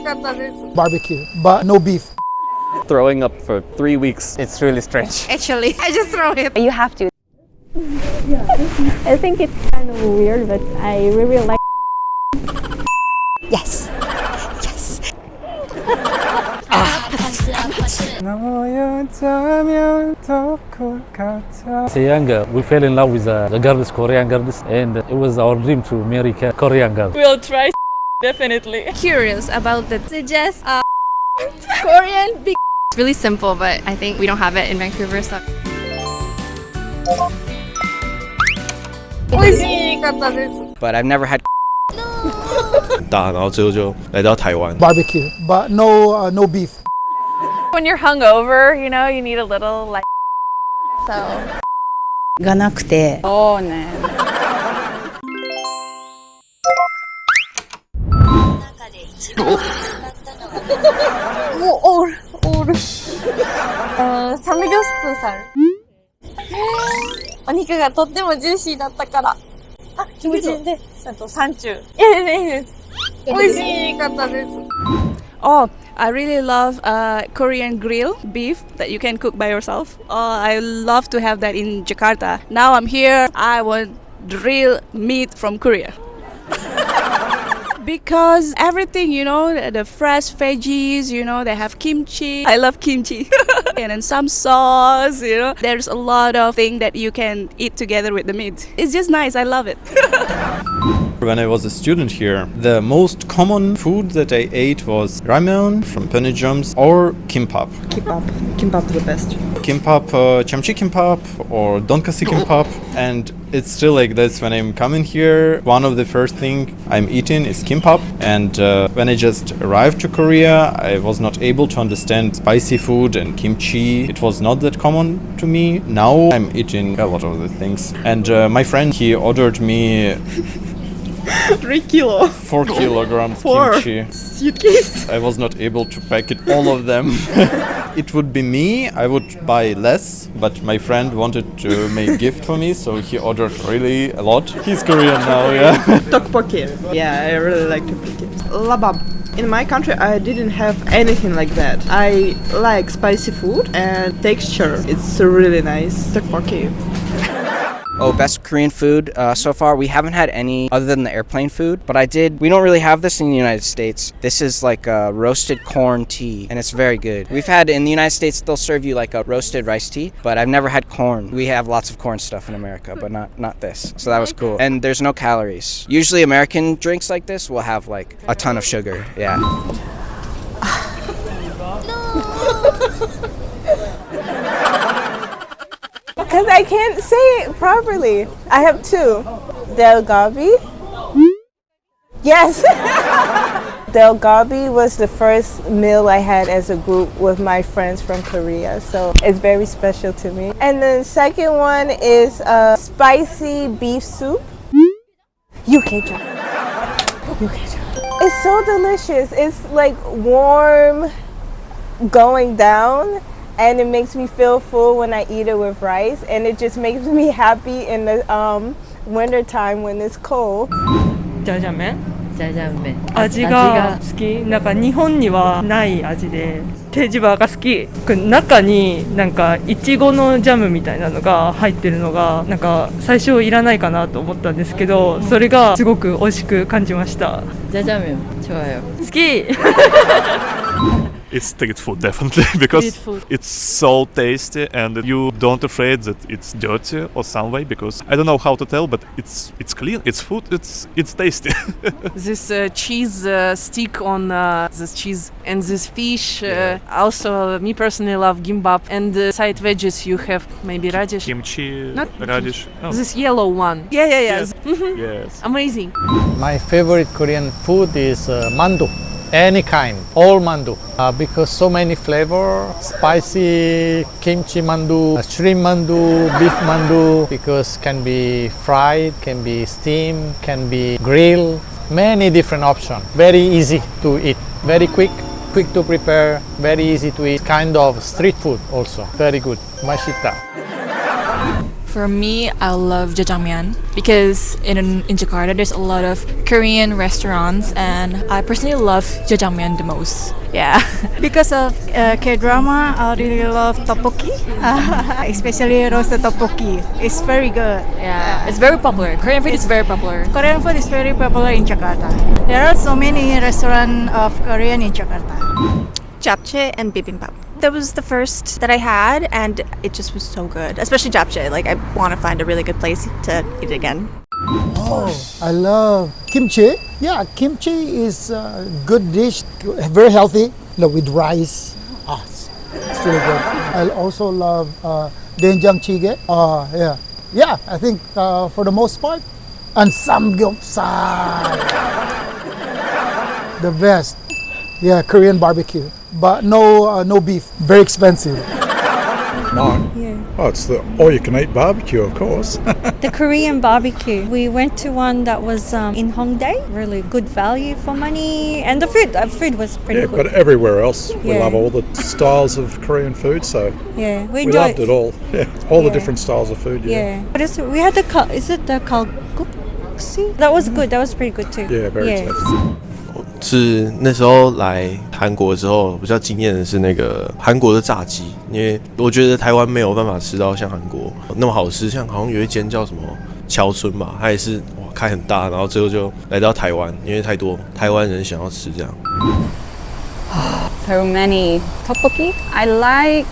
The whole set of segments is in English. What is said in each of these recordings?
Barbecue, but no beef. Throwing up for 3 weeks. It's really strange. Actually, I just throw it. You have to. I think it's kind of weird, but I really like. Yes. Yes. As a younger, we fell in love with the girls, Korean girls, and it was our dream to marry Korean girls. We'll try definitely. Curious about the suggest Korean big. It's really simple, but I think we don't have it in Vancouver, so. But I've never had. 大，然后最后就来到台湾。 Barbecue, but no beef. When you're hungover, you know, you need a little like. So. がなくて Oh, man. 삼겹살. お肉がとってもジューシーだったから。あ、気持ちいいね。サンチュー。いいですね、いいです。美味しかったです。 Oh, I really love Korean grill beef that you can cook by yourself. Oh, I love to have that in Jakarta. Now I'm here. I want real meat from Korea. Because everything, you know, the fresh veggies, you know, they have kimchi. I love kimchi. And then some sauce, you know. There's a lot of things that you can eat together with the meat. It's just nice. I love it. When I was a student here, the most common food that I ate was ramen from Pyeongchang or kimbap. Kimbap the best. Kimbap, chamchi kimbap or donkasu kimbap, and it's still like this when I'm coming here. One of the first thing I'm eating is kimbap, and when I just arrived to Korea, I was not able to understand spicy food and kimchi. It was not that common to me. Now I'm eating a lot of the things, and my friend, he ordered me 3 kilo 4 kilograms Four. kimchi. suitcase. I was not able to pack it, all of them. It would be me, I would buy less, but my friend wanted to make gift for me, so he ordered really a lot. He's Korean now, yeah. Tteokbokki. Yeah, I really like tteokbokki. Labab. In my country, I didn't have anything like that. I like spicy food and texture. It's really nice. Tteokbokki. Oh, best Korean food. So far, we haven't had any other than the airplane food, but we don't really have this in the United States. This is like a roasted corn tea, and it's very good. We've had, in the United States, they'll serve you like a roasted rice tea, but I've never had corn. We have lots of corn stuff in America, but not this. So that was cool. And there's no calories. Usually American drinks like this will have like a ton of sugar, yeah. Because I can't say it properly. I have two. Del Galbi. Yes. Del Galbi was the first meal I had as a group with my friends from Korea. So it's very special to me. And the second one is spicy beef soup. Yukeja. It's so delicious. It's like warm going down. And it makes me feel full when I eat it with rice, and it just makes me happy in the winter time when it's cold. ジャジャ麺味が好き。なんか日本にはない味でテージバーが好き。中になんかいちごのジャムみたいなのが入ってるのがなんか最初いらないかなと思ったんですけど、それがすごく美味しく感じました。ジャジャ麺좋아요。好き。It's street food, definitely, because it's so tasty and you don't afraid that it's dirty or some way, because I don't know how to tell, but it's clean, it's food, it's tasty. This cheese stick on this cheese and this fish. Also, me personally love gimbap, and the side veggies you have maybe radish. Kimchi, not radish. Oh. This yellow one. Yeah. Yes. Mm-hmm. Yes. Amazing. My favorite Korean food is mandu. Any kind, all mandu, because so many flavor, spicy kimchi mandu, shrimp mandu, beef mandu, because can be fried, can be steamed, can be grilled, many different options. Very easy to eat, very quick to prepare, very easy to eat, kind of street food also, very good. Mashita. For me, I love jjajangmyeon because in Jakarta there's a lot of Korean restaurants and I personally love jjajangmyeon the most. Yeah. Because of K-drama, I really love tteokbokki, especially roasted tteokbokki. It's very good. Yeah, it's very popular. Korean food is very popular. Korean food is very popular in Jakarta. There are so many restaurants of Korean in Jakarta. Japchae and bibimbap. That was the first that I had, and it just was so good. Especially japchae. Like, I want to find a really good place to eat it again. Oh, I love kimchi. Yeah, kimchi is a good dish, very healthy, with rice. It's really good. I also love doenjang jjigae. Yeah, I think for the most part, and samgyeopsal, the best. Yeah, Korean barbecue, but no beef. Very expensive. Mine? Yeah. Oh, it's the all-you-can-eat barbecue, of course. The Korean barbecue. We went to one that was in Hongdae. Really good value for money, and the food was pretty Yeah, good. but everywhere else, we Yeah. love all the styles of Korean food, so Yeah, we enjoyed loved it all. Yeah, all the Yeah. different styles of food. Yeah. What is it? We had is it the kalguksu? That was good. That was pretty good too. Yeah, very tasty. 是那时候来韩国之后，比较惊艳的是那个韩国的炸鸡，因为我觉得台湾没有办法吃到像韩国那么好吃。像好像有一间叫什么桥村吧，它也是开很大，然后最后就来到台湾，因为太多台湾人想要吃这样。So many. Tteokbokki. I like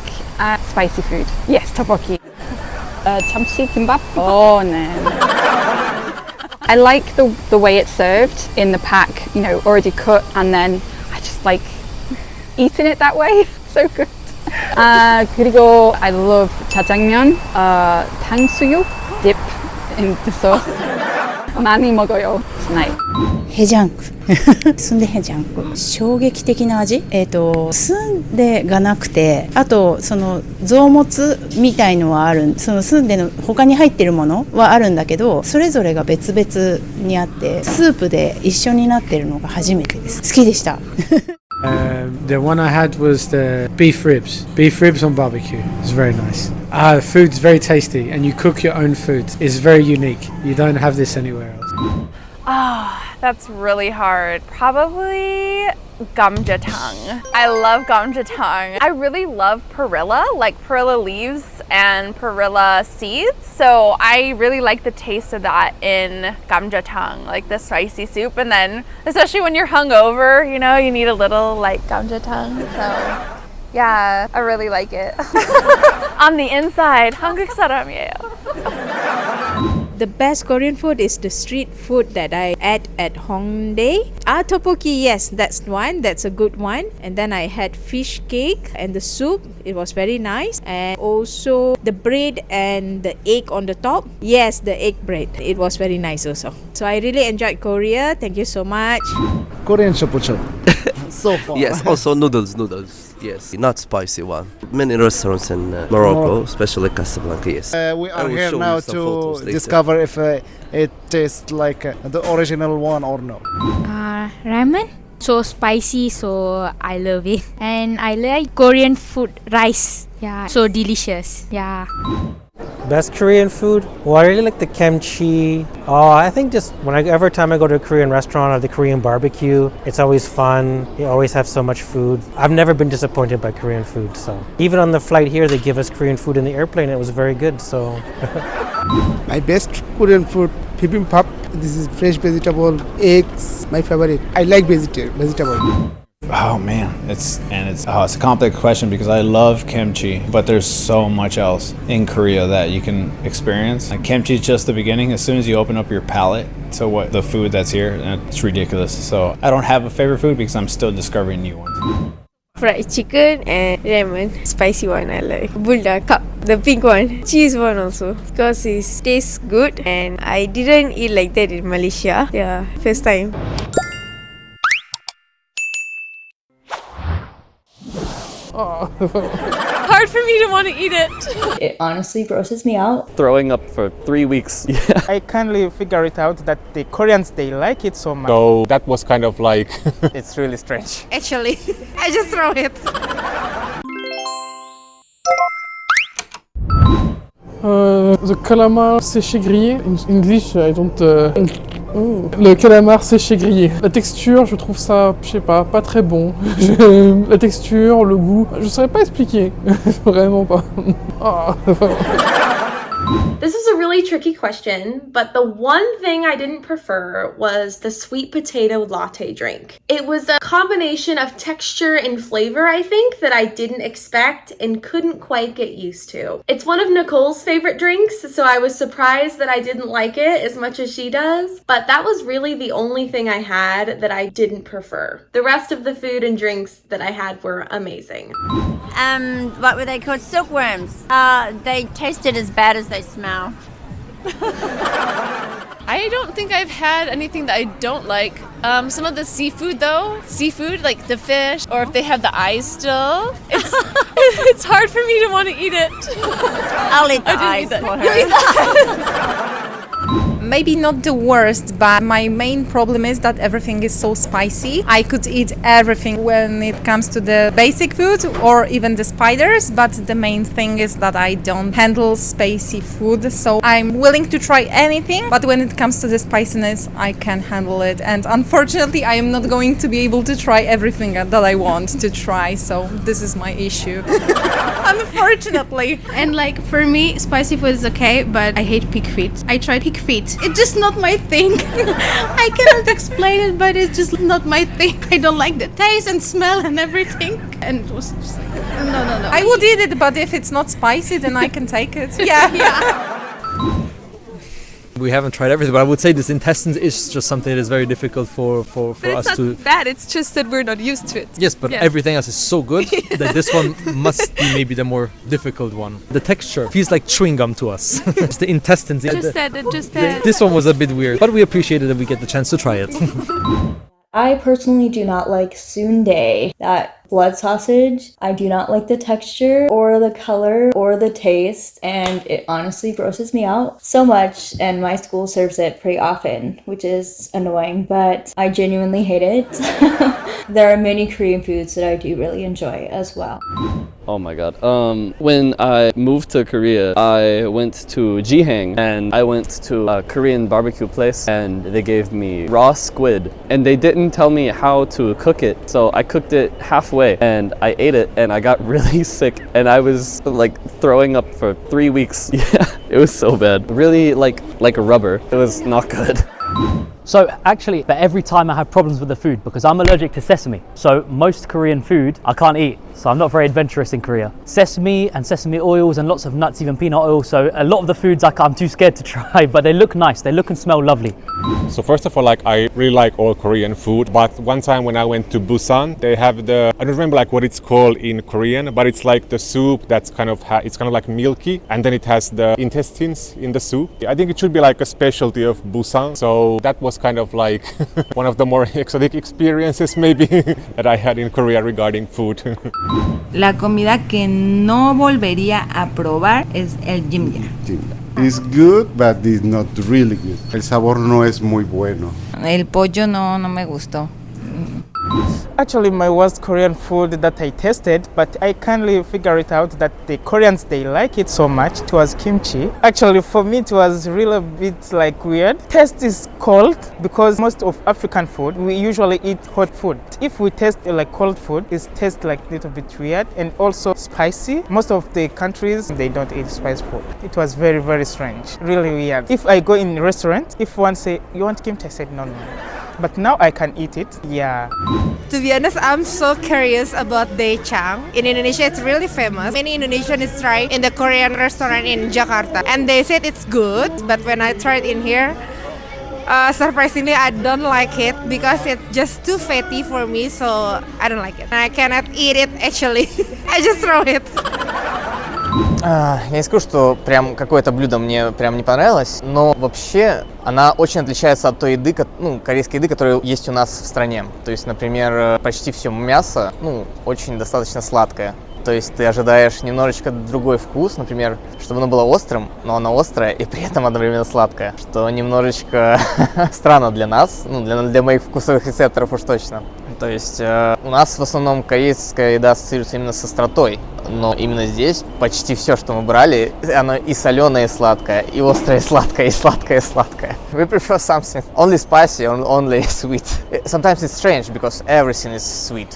spicy food. Yes, tteokbokki. Chamchi kimbap. Oh, no. I like the way it's served in the pack, already cut, and then I just like eating it that way. So good. 그리고 I love jjajangmyeon, 탕수육 dip in the sauce. 많이 먹어요. It's nice. ヘジャンクスンデヘジャンク衝撃的な味スンデがなくてあとその臓物みたいのはあるそのスンデの他に入ってるものはあるんだけどそれぞれが別々にあってスープで一緒になってるのが初めてです好きでした The one I had was the beef ribs on barbecue. It's very nice. The food's very tasty and you cook your own food. It's very unique. You don't have this anywhere else. That's really hard. Probably gamjatang. I love gamjatang. I really love perilla, like perilla leaves and perilla seeds. So I really like the taste of that in gamjatang, like the spicy soup. And then, especially when you're hungover, you need a little like gamjatang. So yeah, I really like it. On the inside, 한국 사람이에요. The best Korean food is the street food that I ate at Hongdae. Tteokbokki, yes, that's one. That's a good one. And then I had fish cake and the soup. It was very nice. And also the bread and the egg on the top. Yes, the egg bread. It was very nice also. So I really enjoyed Korea. Thank you so much. Korean shabu-shabu. So far. Yes, also noodles. Yes, not spicy one. Many restaurants in Morocco, especially Casablanca. Yes. We are here now to discover if it tastes like the original one or no. Ramen. So spicy, so I love it. And I like Korean food, rice. Yeah, so delicious. Yeah. Best Korean food? Well, I really like the kimchi. I think just every time I go to a Korean restaurant or the Korean barbecue, it's always fun. You always have so much food. I've never been disappointed by Korean food. So even on the flight here, they give us Korean food in the airplane. It was very good. So my best Korean food, bibimbap. This is fresh vegetable, eggs. My favorite. I like vegetable. Oh man, it's a complex question because I love kimchi, but there's so much else in Korea that you can experience. Kimchi is just the beginning. As soon as you open up your palate to what the food that's here, it's ridiculous. So I don't have a favorite food because I'm still discovering new ones. Fried chicken and ramen, spicy one I like. Buldak cup, the pink one, cheese one also because it tastes good and I didn't eat like that in Malaysia. Yeah, first time. Hard for me to want to eat it. It honestly grosses me out. Throwing up for 3 weeks. I kindly figure it out that the Koreans, they like it so much. So that was kind of like... It's really strange. Actually, I just throw it. the calamar séché grillé. In English, I don't. Le calamar séché grillé. La texture, je trouve ça, je sais pas très bon. La texture, le goût, je saurais pas expliquer. Vraiment pas. Oh. This is a really tricky question, but the one thing I didn't prefer was the sweet potato latte drink. It was a combination of texture and flavor, I think, that I didn't expect and couldn't quite get used to. It's one of Nicole's favorite drinks, so I was surprised that I didn't like it as much as she does, but that was really the only thing I had that I didn't prefer. The rest of the food and drinks that I had were amazing. What were they called? Silkworms. They tasted as bad as they smell. I don't think I've had anything that I don't like. Some of the seafood though, like the fish, or if they have the eyes still, it's hard for me to want to eat it. I'll eat the eyes for her. Maybe not the worst, but my main problem is that everything is so spicy. I could eat everything when it comes to the basic food or even the spiders, but the main thing is that I don't handle spicy food, so I'm willing to try anything, but when it comes to the spiciness, I can't handle it, and unfortunately I am not going to be able to try everything that I want to try, so this is my issue. Unfortunately. And like for me, spicy food is okay, but I hate pig feet. I tried pig feet. It's just not my thing. I cannot explain it, but it's just not my thing. I don't like the taste and smell and everything. And it was just like, no. I would eat it, but if it's not spicy, then I can take it. Yeah. We haven't tried everything, but I would say this intestines is just something that is very difficult for us to... It's not bad, it's just that we're not used to it. Yes, but everything else is so good that this one must be maybe the more difficult one. The texture feels like chewing gum to us. It's the intestines. Just that. This one was a bit weird, but we appreciated that we get the chance to try it. I personally do not like sundae, that blood sausage. I do not like the texture or the color or the taste, and it honestly grosses me out so much, and my school serves it pretty often, which is annoying, but I genuinely hate it. There are many Korean foods that I do really enjoy as well. Oh my god. When I moved to Korea, I went to Jihang and I went to a Korean barbecue place and they gave me raw squid and they didn't tell me how to cook it. So I cooked it halfway and I ate it and I got really sick and I was like throwing up for 3 weeks. Yeah, it was so bad. Really like a rubber. It was not good. So actually, but every time I have problems with the food because I'm allergic to sesame. So most Korean food I can't eat. So I'm not very adventurous in Korea. Sesame and sesame oils and lots of nuts, even peanut oil. So a lot of the foods I'm too scared to try, but they look nice. They look and smell lovely. So first of all, I really like all Korean food. But one time when I went to Busan, they have I don't remember what it's called in Korean, but it's like the soup that's it's kind of like milky, and then it has the intestines in the soup. I think it should be like a specialty of Busan. So that was kind of like one of the more exotic experiences maybe that I had in Korea regarding food. La comida que no volvería a probar es el jjimjang. It's good, but it's not really good. El sabor no es muy bueno. El pollo no me gustó. Actually, my worst Korean food that I tasted, but I kindly figure it out that the Koreans, they like it so much. It was kimchi. Actually, for me, it was really a bit like weird. Taste is cold because most of African food, we usually eat hot food. If we taste like cold food, it tastes like a little bit weird and also spicy. Most of the countries, they don't eat spicy food. It was very, very strange, really weird. If I go in a restaurant, if one say, you want kimchi? I said, no. But now I can eat it, yeah. To be honest, I'm so curious about daechang. In Indonesia, it's really famous. Many Indonesians try in the Korean restaurant in Jakarta, and they said it's good. But when I tried in here, surprisingly, I don't like it because it's just too fatty for me. So I don't like it. I cannot eat it actually. I just throw it. Я не скажу, что прям какое-то блюдо мне прям не понравилось, но вообще она очень отличается от той еды, корейской еды, которая есть у нас в стране. То есть, например, почти все мясо, очень достаточно сладкое. То есть ты ожидаешь немножечко другой вкус, например, чтобы оно было острым, но оно острое и при этом одновременно сладкое, что немножечко странно для нас, для моих вкусовых рецепторов уж точно. То есть у нас в основном корейская еда ассоциируется именно с остротой, но именно здесь почти все, что мы брали, оно и соленое, и сладкое, и острое, и сладкое, и сладкое, и сладкое. We prefer something only spicy or only sweet. Sometimes it's strange because everything is sweet.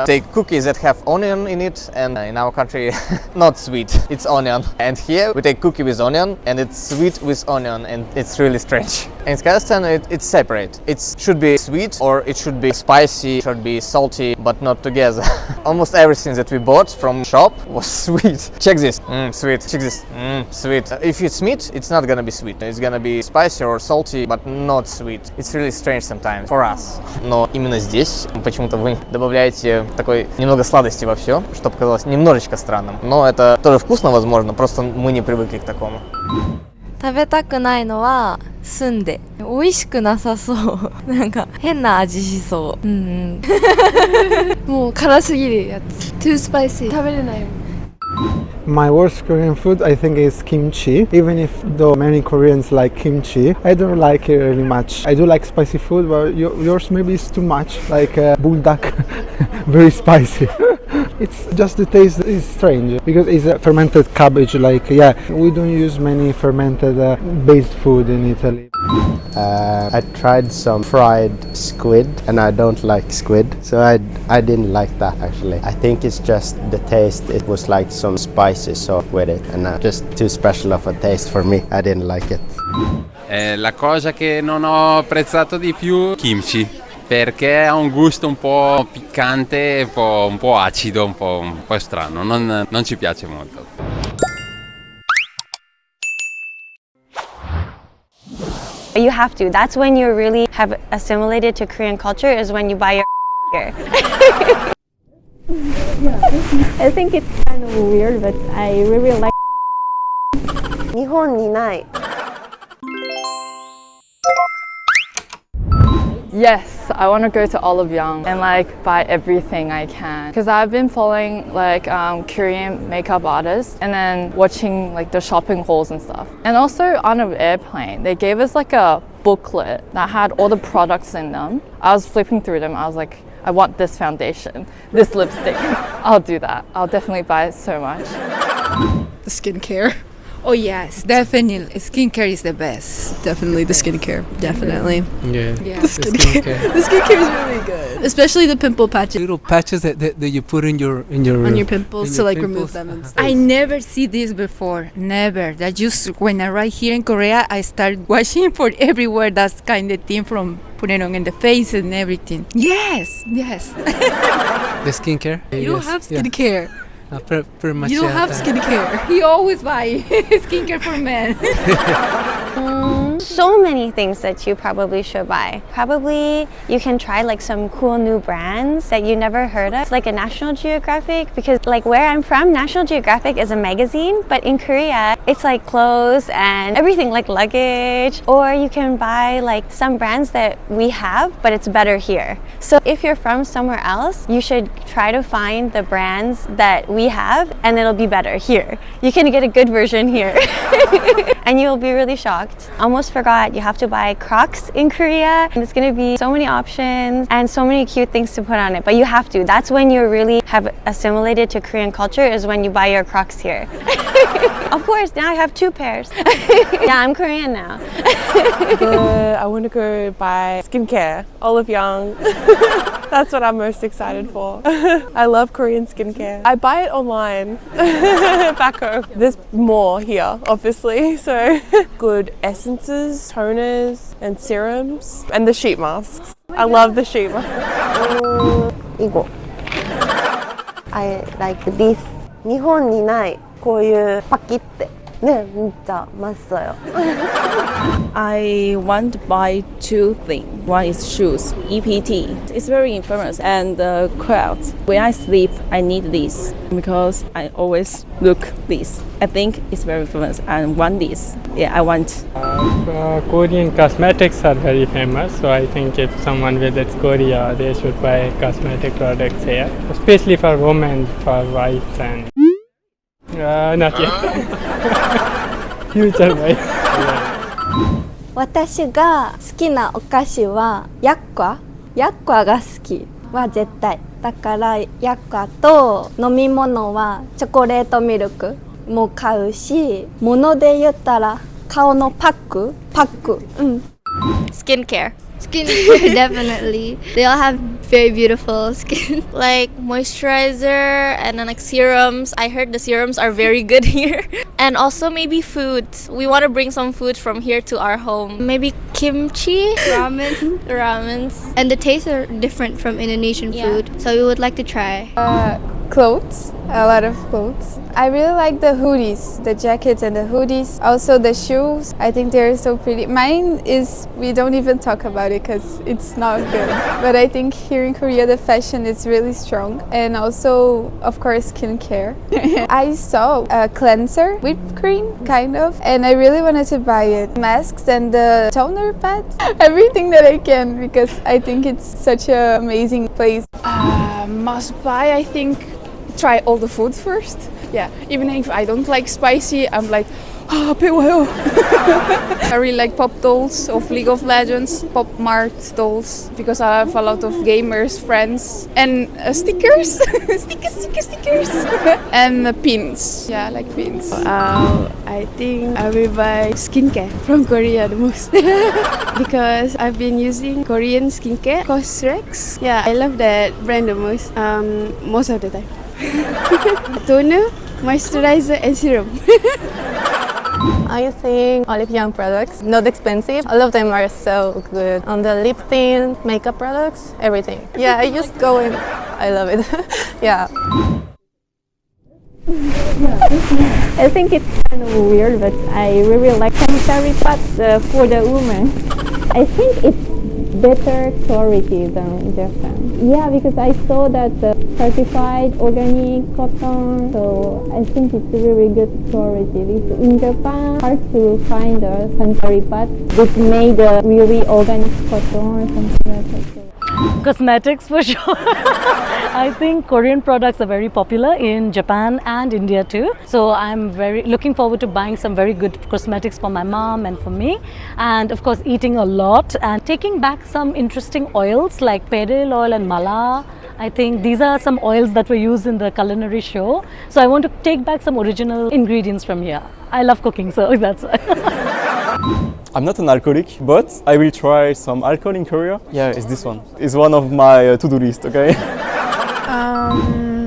Take cookies that have onion in it, and in our country, not sweet, it's onion. And here we take cookie with onion, and it's sweet with onion, and it's really strange. In Kazakhstan, it's separate. It should be sweet or it should be spicy, should be salty, but not together. Almost everything that we bought from shop was sweet. Check this, sweet. Check this, sweet. If it's meat, it's not gonna be sweet. It's gonna be spicy or salty, but not sweet. It's really strange sometimes for us. Но именно здесь почему-то вы добавляете такой немного сладости во все, что показалось немножечко странным. Но это тоже вкусно, возможно, просто мы не привыкли к такому. 食べたくないのは澄んで美味しくなさそうなんか変な味しそうもう辛すぎるやつ Too spicy 食べれないよ My worst Korean food, I think, is kimchi. Even if though many Koreans like kimchi, I don't like it really much. I do like spicy food, but yours maybe is too much, like buldak, very spicy. It's just the taste is strange because it's a fermented cabbage. Like we don't use many fermented based food in Italy. I tried some fried squid and I don't like squid, so I didn't like that actually. I think it's just the taste, it was like some spices with it and just too special of a taste for me. I didn't like it. La cosa che non ho apprezzato di più, kimchi, perché ha un gusto un po' piccante, un po' acido, un po' strano, non ci piace molto. You have to. That's when you really have assimilated to Korean culture, is when you buy your here. I think it's kind of weird, but I really like. 日本にない Yes, I want to go to Olive and like buy everything I can because I've been following like Korean makeup artists and then watching like the shopping hauls and stuff. And also on an airplane, they gave us like a booklet that had all the products in them. I was flipping through them. I was like, I want this foundation, this lipstick. I'll do that. I'll definitely buy so much. The skincare. Oh yes, definitely. Skincare is the best. Definitely the skincare. Definitely. Yeah. The skincare. The skincare is really good. Especially the pimple patches. Little patches that you put in your pimples to like remove them and stuff. I never see this before. Never. That just when I arrived here in Korea, I started watching for everywhere that kind of thing from putting on in the face and everything. Yes. The skincare. You don't have skincare. Pretty much. You don't have skincare. You always buy skincare for men. So many things that you probably should buy. Probably you can try like some cool new brands that you never heard of. It's like a National Geographic, because like where I'm from, National Geographic is a magazine, but in Korea it's like clothes and everything, like luggage. Or you can buy like some brands that we have, but it's better here. So if you're from somewhere else, you should try to find the brands that we have and it'll be better here. You can get a good version here and you'll be really shocked. Almost forgot, you have to buy Crocs in Korea, and it's gonna be so many options and so many cute things to put on it, but you have to. That's when you really have assimilated to Korean culture, is when you buy your Crocs here. Of course, now I have 2 pairs. Yeah, I'm Korean now. I want to go buy skincare, Olive Young. That's what I'm most excited for. I love Korean skincare. I buy it online back home. There's more here, obviously, so good essences, toners, and serums, and the sheet masks. I love the sheet masks. 이거. I like this. 日本にないこういうパキってね、진짜 맛있어요. I want to buy 2 things. One is shoes, EPT. It's very infamous, and the clouds. When I sleep, I need this because I always look this. I think it's very famous and want this. Yeah, I want. Korean cosmetics are very famous, so I think if someone visits Korea, they should buy cosmetic products here, especially for women, for wives and. Not yet. Future wife. 私が好きなお菓子はヤッカが好き。は絶対だからヤカと飲み物はチョコレートミルクも買うし物で言ったら顔のパックSkincare. Skincare, definitely. They all have very beautiful skin. Like moisturizer and then like serums. I heard the serums are very good here. And also maybe food. We want to bring some food from here to our home. Maybe kimchi, ramens. And the tastes are different from Indonesian food. So we would like to try. Clothes, a lot of clothes. I really like the hoodies, the jackets and the hoodies. Also the shoes, I think they're so pretty. Mine is, we don't even talk about it because it's not good. But I think here in Korea the fashion is really strong. And also, of course, skincare. I saw a cleanser, whipped cream, kind of. And I really wanted to buy it. Masks and the toner pads. Everything that I can because I think it's such an amazing place. Must buy, I think. Try all the food first. Yeah, even if I don't like spicy, I'm like, 배워요. I really like pop dolls of League of Legends, Pop Mart dolls, because I have a lot of gamers friends and stickers, stickers, and pins. Yeah, I like pins. I think I will buy skincare from Korea the most because I've been using Korean skincare, Cosrx. Yeah, I love that brand the most of the time. Toner, moisturizer and serum. I think Olive Young products, not expensive. All of them are so good. On the lip tint, makeup products, everything. Yeah, I just go and I love it. Yeah. I think it's kind of weird, but I really like sanitary pads for the women. I think it's better quality than Japan. Yeah, because I saw that the certified organic cotton, so I think it's really good quality. Because in Japan, hard to find a sanitary pad which made a really organic cotton or something like that. Cosmetics for sure. I think Korean products are very popular in Japan and India too. So I'm very looking forward to buying some very good cosmetics for my mom and for me. And of course eating a lot and taking back some interesting oils like peril oil and mala. I think these are some oils that were used in the culinary show. So I want to take back some original ingredients from here. I love cooking, so that's why. I'm not an alcoholic, but I will try some alcohol in Korea. Yeah, it's this one. It's one of my to-do list, okay?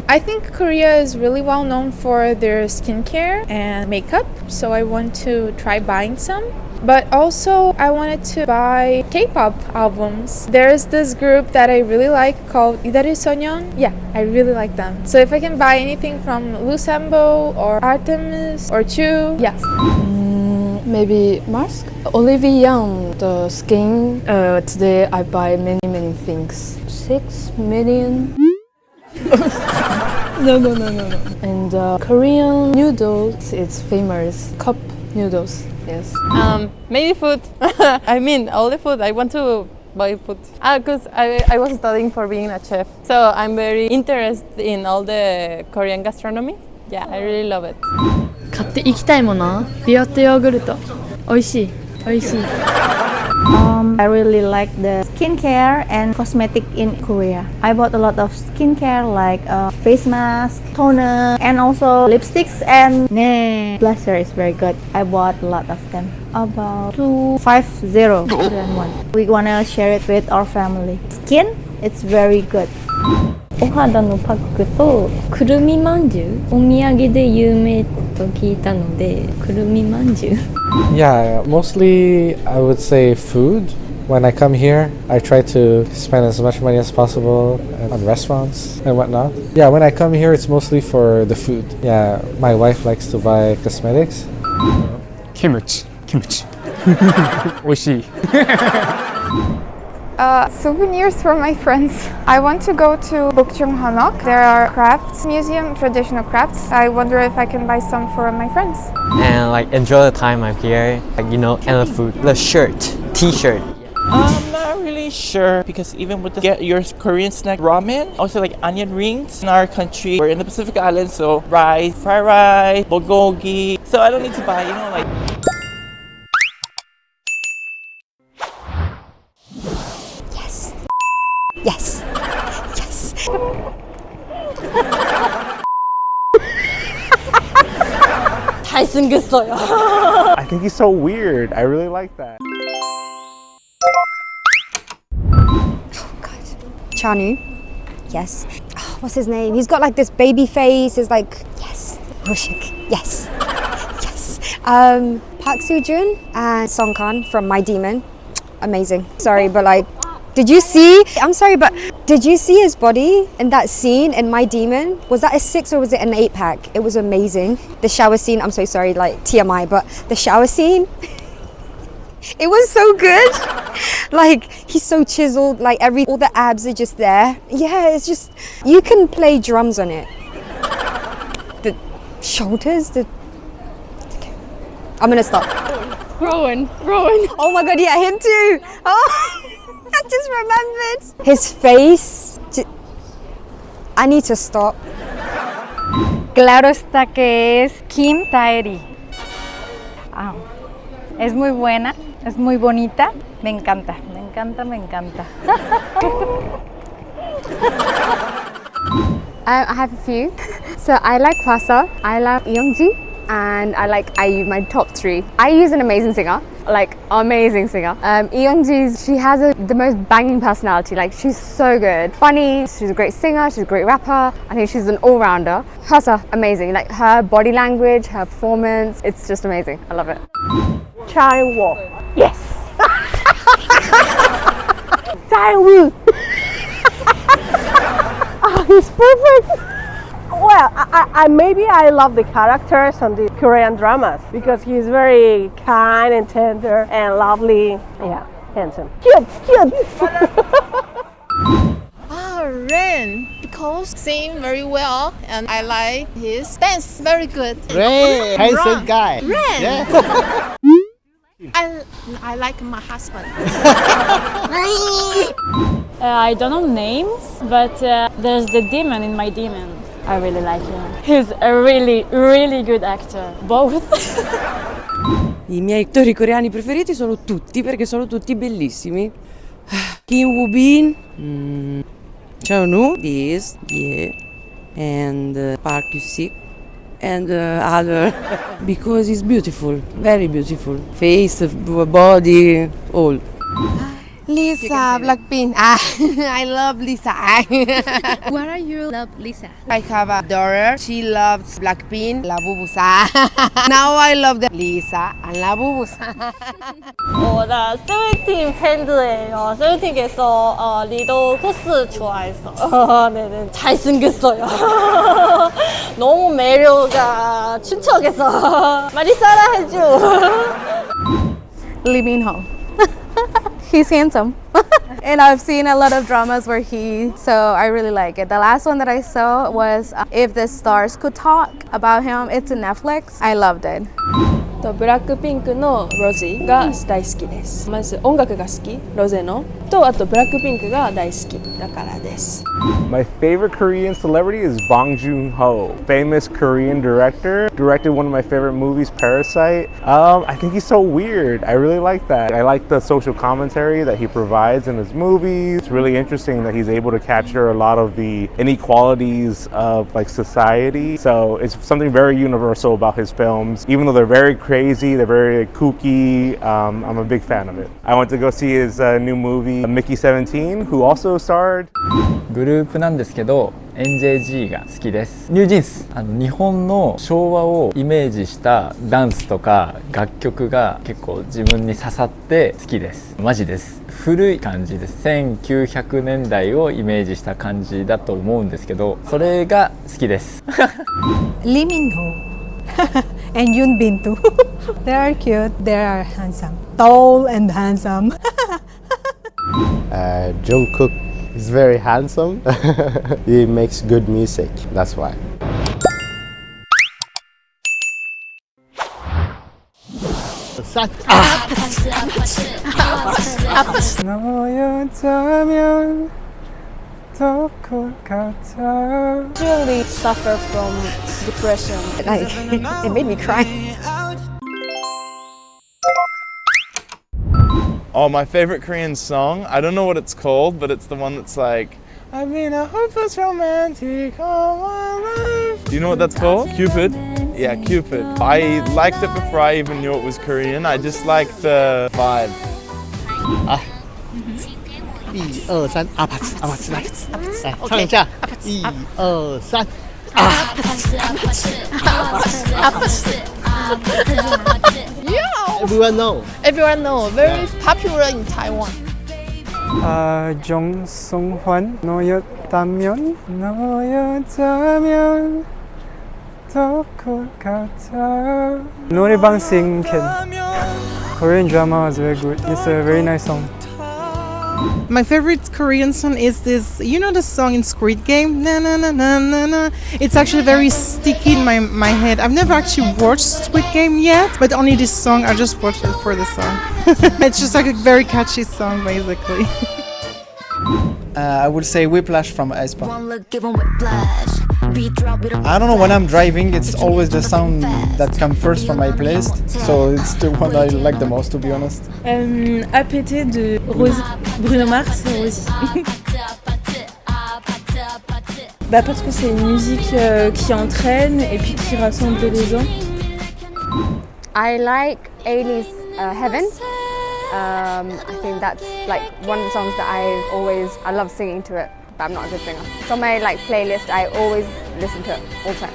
I think Korea is really well known for their skincare and makeup, so I want to try buying some. But also, I wanted to buy K-pop albums. There's this group that I really like called Idaru Sonyeon. Yeah, I really like them. So if I can buy anything from Lusambo or Artemis or Chu, yeah. Maybe mask? Olivia Young, the skin. Today I buy many things. 6 million. No. And Korean noodles, it's famous. Cup noodles, yes. Maybe food. I mean, all the food. I want to buy food. Because I was studying for being a chef. So I'm very interested in all the Korean gastronomy. Yeah, I really love it. 買っていきたいものビオットヨーグルト美味しい I really like the skincare and cosmetic in Korea. I bought a lot of skincare like face mask, toner, and also lipsticks and blusher is very good. I bought a lot of them. About 250 Korean won. We wanna share it with our family. Skin, it's very good. お肌のパックとくるみまんじゅうお土産で有名と聞いたのでくるみまんじゅう Yeah, mostly I would say food. When I come here, I try to spend as much money as possible on restaurants and whatnot. Yeah, when I come here, it's mostly for the food. Yeah, my wife likes to buy cosmetics. Kimchi. 美味しい Souvenirs for my friends. I want to go to Bukchung Hanok. There are crafts museum, traditional crafts. I wonder if I can buy some for my friends. And like enjoy the time I'm here, like, you know, and the food. The shirt, t-shirt. I'm not really sure because even with the get your Korean snack ramen, also like onion rings in our country. We're in the Pacific Islands, so rice, fried rice, bulgogi. So I don't need to buy, you know, like. Yes. 잘생겼어요. I think he's so weird. I really like that. Chanu. Yes. Oh, what's his name? He's got like this baby face. He's like, yes. Rushik. Yes. Yes. Park Seo-joon and Song Kang from My Demon. Amazing. Sorry, but like, did you see? I'm sorry, but did you see his body in that scene in My Demon? Was that a 6 or was it an 8-pack? It was amazing. The shower scene, I'm so sorry, like TMI, but the shower scene, it was so good. Like, he's so chiseled, like all the abs are just there. Yeah, it's just, you can play drums on it. The shoulders, okay. I'm gonna stop. Rowan. Oh my god, yeah, him too. Oh, I just remembered. His face, I need to stop. Claro está que es Kim Tae-ri. Es muy buena, es muy bonita. Me encanta. I have a few. So I like Hwasa, I love Youngji, and I like IU, my top 3. IU is an amazing singer, like amazing singer. Youngji, she has the most banging personality, like she's so good. Funny, she's a great singer, she's a great rapper. I think she's an all-rounder. Hwasa, amazing, like her body language, her performance, it's just amazing. I love it. Chaewoo. Yes! Chaewoo. Oh, he's perfect. Well, I maybe I love the characters on the Korean dramas because he's very kind and tender and lovely. Yeah, handsome. Cute. Ren, because sing very well and I like his dance very good. Ren, handsome guy. Ren. Yeah. I like my husband. I don't know names, but there's the demon in My Demon. I really like him. He's a really, really good actor. Both. I miei attori coreani preferiti sono tutti perché sono tutti bellissimi. Kim Woo-bin, Chanu, yes, yeah, and Park Yoo-sik, and other because he's beautiful, very beautiful, face, body, all. Lisa, Blackpink. I love Lisa. Why are you love Lisa? I have a daughter. She loves Blackpink, Labubusa. Now I love the Lisa and Labubusa. 나 세븐틴 팬들이에요. 세븐틴에서 리더 코스 좋아했어. 네네. 잘생겼어요. 너무 매력가 춘척했어. 많이 사랑해줘. Lee Min-ho. He's handsome. And I've seen a lot of dramas where so I really like it. The last one that I saw was If the Stars Could Talk, about him. It's on Netflix. I loved it. ブラックピンクのロジが大好きです。まず音楽が好き、ロゼのとあとブラックピンクが大好きだからです。My favorite Korean celebrity is Bong Joon-ho, famous Korean director. Directed one of my favorite movies, Parasite. I think he's so weird. I really like that. I like the social commentary that he provides in his movies. It's really interesting that he's able to capture a lot of the inequalities of like society. So it's something very universal about his films. Even though they're very crazy, they're very kooky, I'm a big fan of it. I went to go see his new movie, Mickey 17, who also starred. グループなんですけど NJG が好きです。ニュージーンス、日本の昭和をイメージしたダンスとか楽曲が結構自分に刺さって好きです。マジです。古い感じです。1900年代をイメージした感じだと思うんですけど、それが好きです。Lee Min-ho and Yoon Bin too. They are cute. They are handsome, tall and handsome. Jungkook is very handsome. He makes good music. That's why. 너였다면 더 것 같아. Usually suffer from depression. It made me cry. Oh, my favorite Korean song, I don't know what it's called, but it's the one that's like I've been a hopeless romantic all my life. Do you know what that's for? Cupid? Yeah, Cupid. I liked it before I even knew it was Korean. I just liked the vibe. 1、2、3，阿帕茨，阿帕茨，来，来唱一下。1、2、3，阿帕茨，阿帕茨，阿帕茨。Yeah. Everyone know. Everyone know. Very popular in Taiwan. 정성환 너였다면 너였다면 더 것 같아. 노래방 sing can. Korean drama is very good. It's a very nice song. My favorite Korean song is this, you know the song in Squid Game? Na na na na na na. It's actually very sticky in my head. I've never actually watched Squid Game yet, but only this song, I just watched it for the song. It's just like a very catchy song basically. I would say Whiplash from aespa. I don't know, when I'm driving, it's always the sound that comes first from my playlist, so it's the one I like the most, to be honest. APT de Rosie. Bruno Mars, Rosie. Parce que c'est une musique qui entraîne et puis qui rassemble les gens. I like Ailey's Heaven. I think that's like one of the songs that I love singing to it, but I'm not a good singer. So on my playlist, I always listen to it all the time.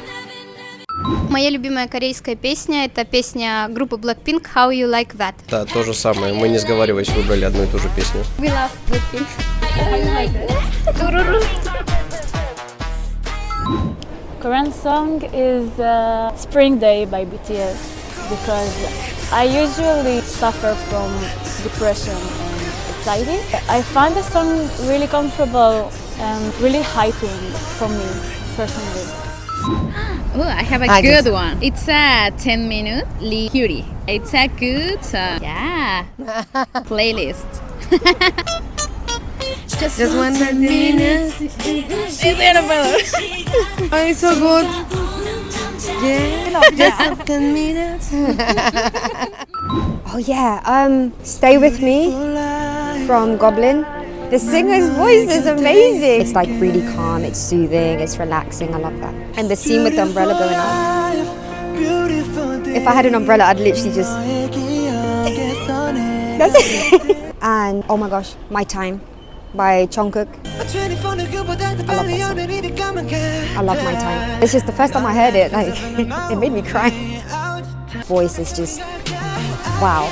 Моя любимая корейская песня — это песня группы Blackpink «How You Like That». Да, то же самое. Мы, не сговариваясь, выбрали одну и ту же песню. We love Blackpink. How you like that? Korean song is Spring Day by BTS because I usually suffer from depression and anxiety. I find the song really comfortable and really hyping for me personally. Oh, I have a good one. It's a 10-minute Lee Hyori. It's a good playlist. Just 1 minute. It's Annabella. Oh, it's so good. Yeah. Just 10 minutes. Oh yeah, Stay With Me from Goblin. The singer's voice is amazing. It's like really calm, it's soothing, it's relaxing, I love that. And the scene with the umbrella going on. If I had an umbrella, I'd literally just... That's it. And oh my gosh, My Time by Jungkook. I love that song. I love My Time. It's just the first time I heard it, like, it made me cry. Voice is just, wow.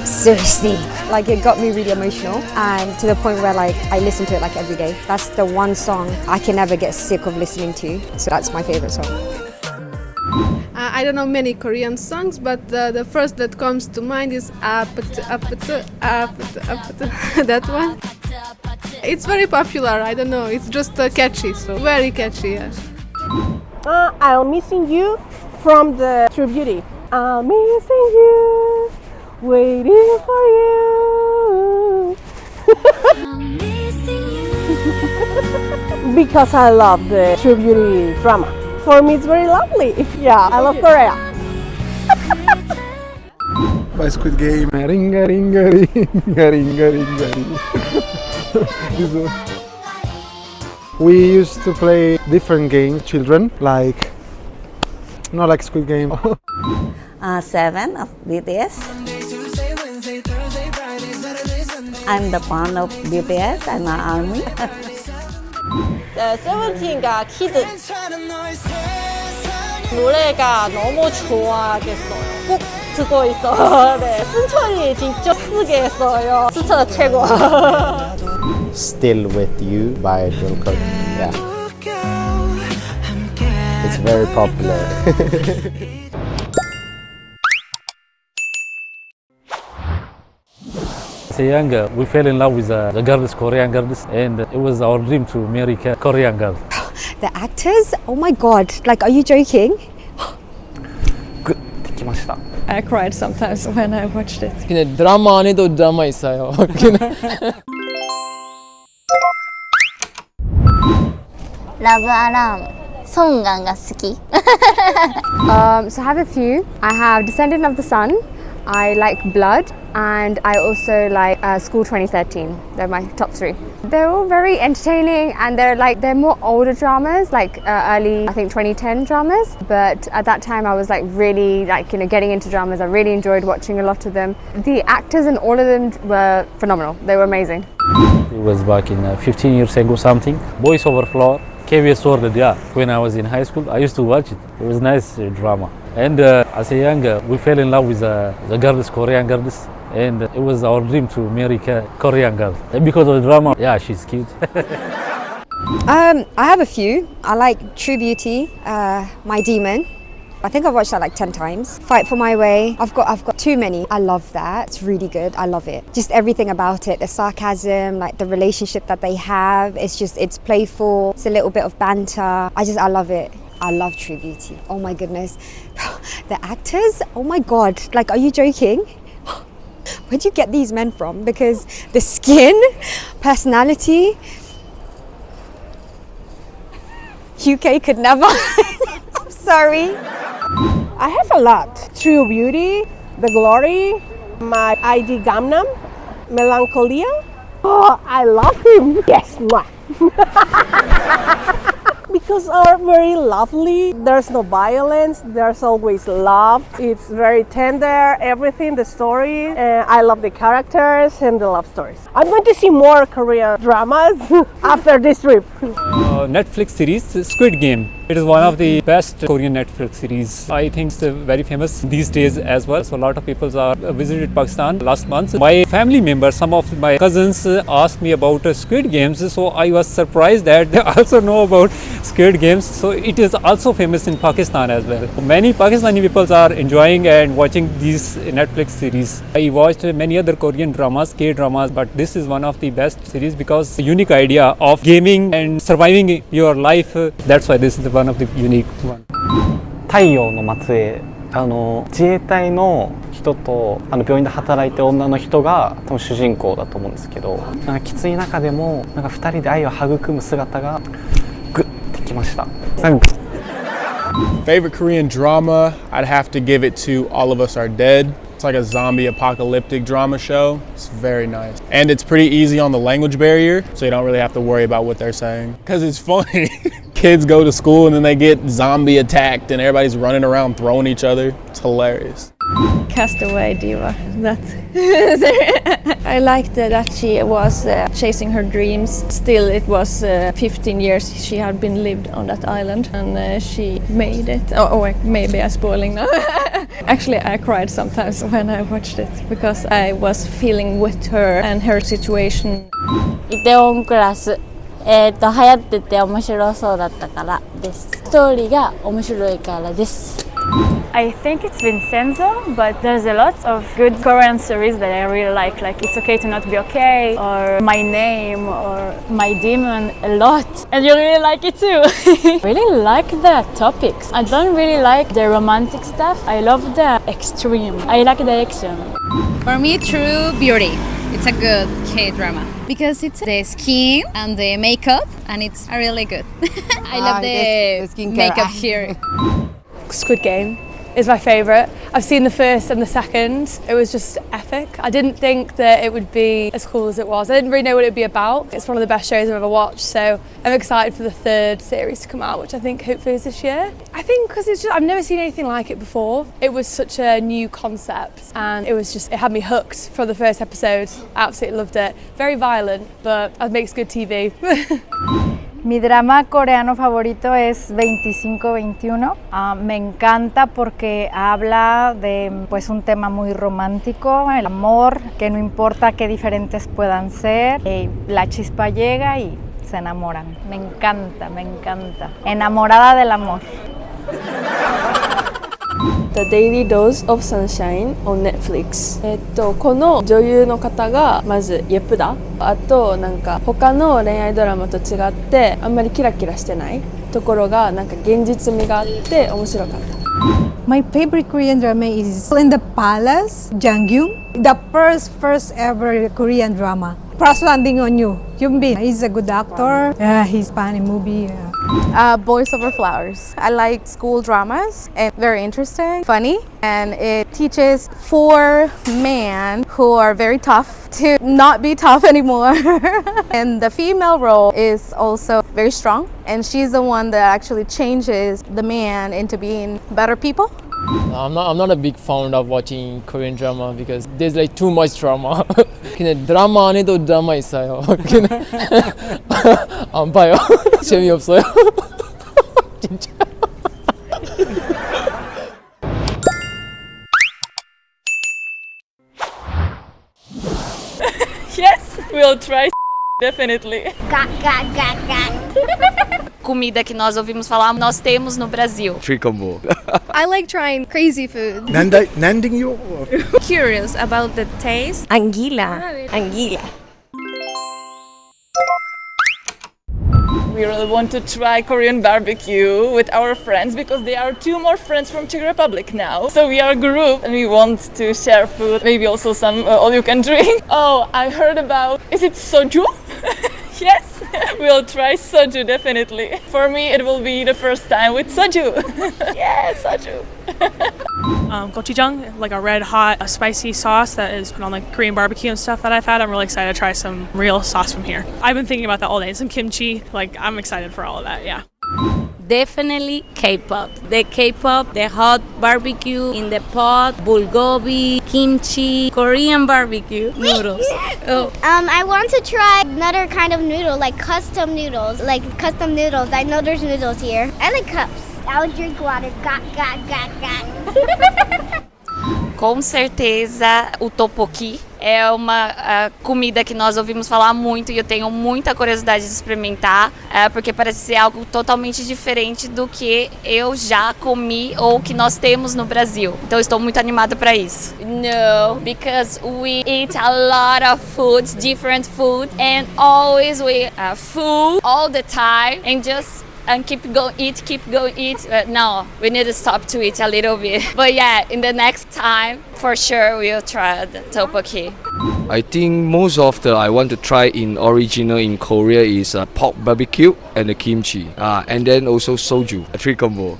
Seriously, like it got me really emotional, and to the point where like I listen to it like every day. That's the one song I can never get sick of listening to, so that's my favorite song. I don't know many Korean songs, but the first that comes to mind is that one. It's very popular, I don't know, it's just catchy, so very catchy, yeah. I'm Missing You from the True Beauty. I'm missing you, waiting for you. Because I love the True Beauty drama. For me, it's very lovely. Yeah, I love Korea. By Squid Game. Ringa ringa ringa ringa ringa ringa. We used to play different games, children, like not like Squid Game. 7 of BTS. I'm the fan of BTS. I'm an ARMY. 17가 키드. 노래가 너무 좋아하겠어요. 꼭 듣고 있어요. 네, 승철이 진짜 크게 했어요. 진짜 최고. Still With You by Jungkook. Yeah. It's very popular. As a young girl, we fell in love with the girls, Korean girls, and it was our dream to marry a Korean girl. The actors? Oh my god, like are you joking? I cried sometimes when I watched it. 그냥 드라마 안에도 드라마 있어요. Love Alarm. 송강가 好き. So I have a few. I have Descendant of the Sun. I like Blood, and I also like School 2013. They're my top 3. They're all very entertaining, and they're more older dramas, like early, I think 2010 dramas. But at that time I was like really getting into dramas. I really enjoyed watching a lot of them. The actors in all of them were phenomenal. They were amazing. It was back in 15 years ago something. Boys Over Floor, KBS Sword, yeah. When I was in high school, I used to watch it. It was nice drama. And as a young, we fell in love with the girls, Korean girls. And it was our dream to marry a Korean girl. And because of the drama, yeah, she's cute. I have a few. I like True Beauty, My Demon. I think I've watched that like 10 times. Fight for My Way. I've got too many. I love that. It's really good. I love it. Just everything about it. The sarcasm, like the relationship that they have. It's playful. It's a little bit of banter. I love it. I love True Beauty. Oh my goodness. The actors, oh my God. Like, are you joking? Where'd you get these men from? Because the skin, personality, UK could never. I'm sorry. I have a lot. True Beauty, The Glory, My ID Gangnam, Melancholia. Oh, I love him. Yes, mwah. Because are very lovely. There's no violence. There's always love. It's very tender. Everything, the story. I love the characters and the love stories. I'm going to see more Korean dramas after this trip. Netflix series Squid Game. It is one of the best Korean Netflix series. I think it's very famous these days as well. So a lot of people are visited Pakistan last month. My family members, some of my cousins asked me about Squid Games. So I was surprised that they also know about Squid Games. So it is also famous in Pakistan as well. Many Pakistani people are enjoying and watching these Netflix series. I watched many other Korean dramas, K-dramas, but this is one of the best series because the unique idea of gaming and surviving your life. That's why this is one of the unique one. 太陽の末裔、自衛隊の人と病院で働いてる女の人が多分主人公だと思うんですけど、なんかきつい中でもなんか2人で愛を育む姿がグッてきました。Favorite Korean drama, I'd have to give it to All of Us Are Dead. It's like a zombie apocalyptic drama show. It's very nice. And it's pretty easy on the language barrier, so you don't really have to worry about what they're saying. Because it's funny. Kids go to school and then they get zombie attacked and everybody's running around throwing each other. It's hilarious. Castaway Diva. I liked that she was chasing her dreams. Still, it was 15 years she had been lived on that island, and she made it. Oh, maybe I'm spoiling now. Actually, I cried sometimes when I watched it because I was feeling with her and her situation. イテウォンクラス、流行ってて面白そうだったからです。ストーリーが面白いからです。I think it's Vincenzo, but there's a lot of good Korean series that I really like It's Okay to Not Be Okay, or My Name, or My Demon, a lot. And you really like it too. I really like the topics. I don't really like the romantic stuff. I love the extreme. I like the action. For me, True Beauty. It's a good K-drama because it's the skin and the makeup, and it's really good. I love the makeup here. Squid Game is my favourite. I've seen the first and the second. It was just epic. I didn't think that it would be as cool as it was. I didn't really know what it would be about. It's one of the best shows I've ever watched, so I'm excited for the third series to come out, which I think hopefully is this year. I think because I've never seen anything like it before. It was such a new concept and it had me hooked from the first episode. I absolutely loved it. Very violent, but it makes good TV. Mi drama coreano favorito es 2521. Me encanta porque habla de un tema muy romántico, el amor, que no importa qué diferentes puedan ser, la chispa llega y se enamoran. Me encanta, me encanta. Enamorada del amor. The Daily Dose of Sunshine on Netflix。この女優の方がまずイェプダ。あとなんか他の恋愛ドラマと違ってあんまりキラキラしてないところがなんか現実味があって面白かった。My favorite Korean drama is In the Palace, Jang-gyun. The first ever Korean drama. Crash Landing on You. Yoon Bin is a good actor. He's funny movie. Boys Over Flowers. I like school dramas and very interesting, funny, and it teaches 4 men who are very tough to not be tough anymore. And the female role is also very strong, and she's the one that actually changes the man into being better people. I'm not a big fan of watching Korean drama because there's like too much drama. 그냥 드라마 안에도 드라마 있어요. 그냥 안 봐요. 재미없어요. 진짜. Yes, we'll try definitely. Comida que nós ouvimos falar, nós temos no Brasil. Tricombo. I like trying crazy food. Nandinyo? Curious about the taste. Anguila. Anguila. We really want to try Korean barbecue with our friends because there are 2 more friends from Czech Republic now. So we are a group and we want to share food, maybe also some all you can drink. Oh, I heard about, is it soju? Yes, we'll try soju definitely. For me, it will be the first time with soju. Yeah, soju. Gochujang, like a red hot, spicy sauce that is put on like Korean barbecue and stuff that I've had. I'm really excited to try some real sauce from here. I've been thinking about that all day. Some kimchi, like I'm excited for all of that, yeah. Definitely K-pop. The K-pop, the hot barbecue in the pot, bulgogi, kimchi, Korean barbecue noodles. Oh. I want to try another kind of noodle, like custom noodles. I know there's noodles here. I like cups. I would drink water. Com certeza, o tteokbokki é uma comida que nós ouvimos falar muito e eu tenho muita curiosidade de experimentar, porque parece ser algo totalmente diferente do que eu já comi ou que nós temos no Brasil. Então estou muito animada para isso. No, because we eat a lot of foods, different food, and always we full all the time and just keep going eat. No, we need to stop to eat a little bit. But yeah, in the next time, for sure, we'll try the tteokbokki. I think most of the I want to try in original in Korea is pork barbecue and the kimchi. And then also soju, a 3 combo.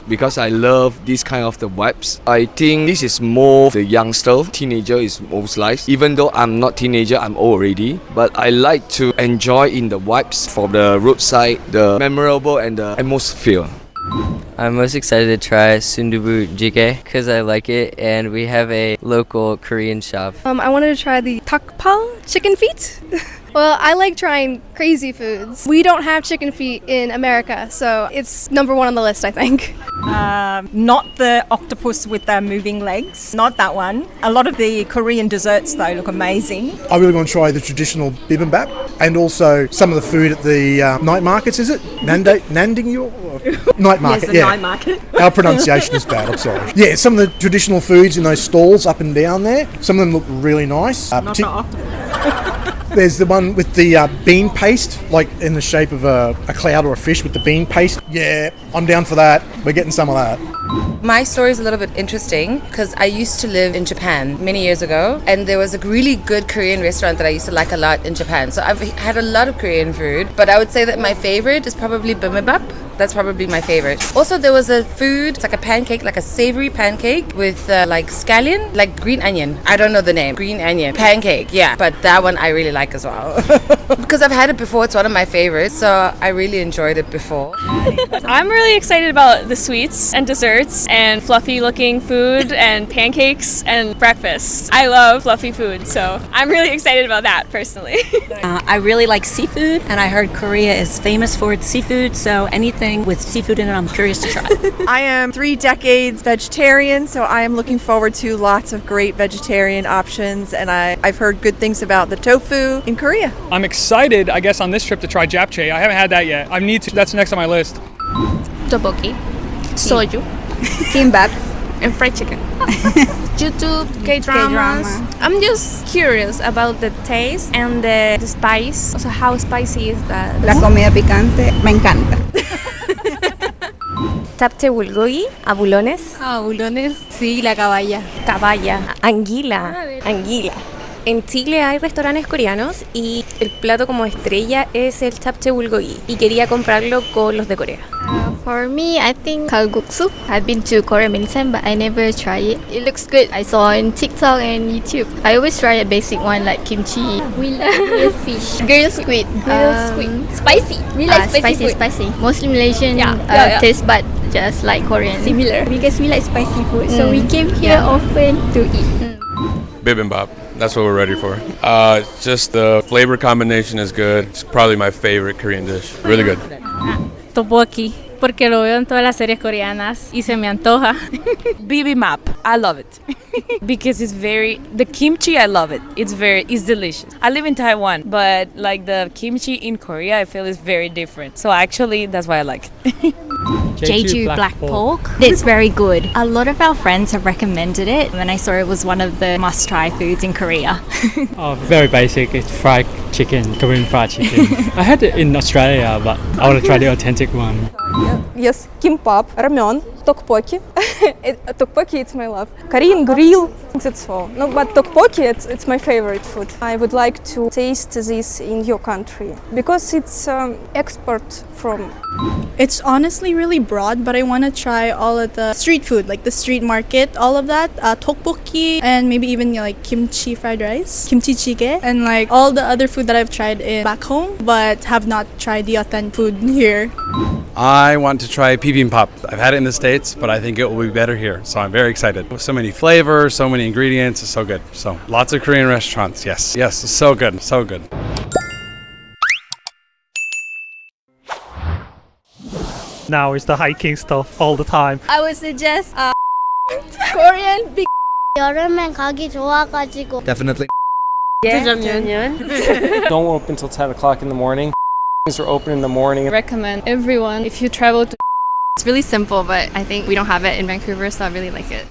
Because I love this kind of the vibes. I think this is more the youngster, teenager is most like. Even though I'm not teenager, I'm old already. But I like to enjoy in the vibes from the roadside, the memorable and the atmosphere. I'm most excited to try sundubu jjigae because I like it and we have a local Korean shop. I wanted to try the tteokbokki chicken feet. Well, I like trying crazy foods. We don't have chicken feet in America, so it's number 1 on the list, I think. Not the octopus with the moving legs, not that one. A lot of the Korean desserts though look amazing. I really want to try the traditional bibimbap and also some of the food at the night markets, is it? Nandingyo? Night market, yes, the night market. Our pronunciation is bad, I'm sorry. Yeah, some of the traditional foods in those stalls up and down there, some of them look really nice. Not the octopus. There's the one with the bean paste, like in the shape of a cloud or a fish with the bean paste. Yeah, I'm down for that. We're getting some of that. My story is a little bit interesting because I used to live in Japan many years ago and there was a really good Korean restaurant that I used to like a lot in Japan. So I've had a lot of Korean food, but I would say that my favorite is probably bibimbap. That's probably my favorite. Also, there was a food, it's like a pancake, like a savory pancake with like scallion, like green onion. I don't know the name. Green onion pancake, yeah. But that one I really like as well. Because I've had it before, it's one of my favorites. So I really enjoyed it before. I'm really excited about the sweets and desserts and fluffy looking food and pancakes and breakfast. I love fluffy food, so I'm really excited about that personally. I really like seafood and I heard Korea is famous for its seafood, so anything with seafood in it I'm curious to try. I am 3 decades vegetarian, so I am looking forward to lots of great vegetarian options, and I've heard good things about the tofu in Korea. I'm excited, I guess, on this trip to try japchae. I haven't had that yet. I need to. That's next on my list. Tteokbokki, soju, kimbap, and fried chicken. YouTube, K-dramas. I'm just curious about the taste and the spice. Also, how spicy is that? La comida picante me encanta. Tapte bulgogi, abulones. Abulones, sí, la caballa. Caballa, anguila, anguila. En Chile hay restaurantes coreanos y El plato como estrella es el japchae bulgogi y quería comprarlo con los de Corea. For me, I think kalguksu. I've been to Korea many times, but I never tried it. It looks good. I saw on TikTok and YouTube. I always try a basic one like kimchi. We love grilled fish. Grilled squid. Spicy. We like spicy food. Spicy. Mostly Malaysian Yeah. taste, but just like Korean. Similar because we like spicy food. So we came here often to eat. Bibimbap. That's what we're ready for. Just the flavor combination is good. It's probably my favorite Korean dish. Really good. Tteokbokki, porque lo veo en todas las series coreanas y se me antoja. Bibimbap, I love it because it's the kimchi. I love it. It's delicious. I live in Taiwan, but like the kimchi in Korea, I feel is very different. So actually, that's why I like it. Jeju black pork. It's very good. A lot of our friends have recommended it, and I saw it was one of the must-try foods in Korea. Very basic. It's fried chicken, Korean fried chicken. I had it in Australia, but I want to try the authentic one. Yes, kimbap, ramen, tteokbokki. Tteokbokki, it's my love. Korean grill, that's all. No, but tteokbokki, it's my favorite food. I would like to taste this in your country because it's export from. It's honestly really broad, but I want to try all of the street food, like the street market, all of that, tteokbokki, and maybe even like kimchi fried rice, kimchi jjigae, and like all the other food that I've tried back home, but have not tried the authentic food here. I want to try bibimbap. I've had it in the States, but I think it will be better here. So I'm very excited. So many flavors, so many ingredients, it's so good. So lots of Korean restaurants, yes. Yes, it's so good, so good. Now is the hiking stuff all the time. I would suggest Korean big. 여름엔 가기 좋아가지고. Definitely. Don't open until 10 o'clock in the morning. Things are open in the morning. I recommend everyone if you travel to. It's really simple, but I think we don't have it in Vancouver, so I really like it.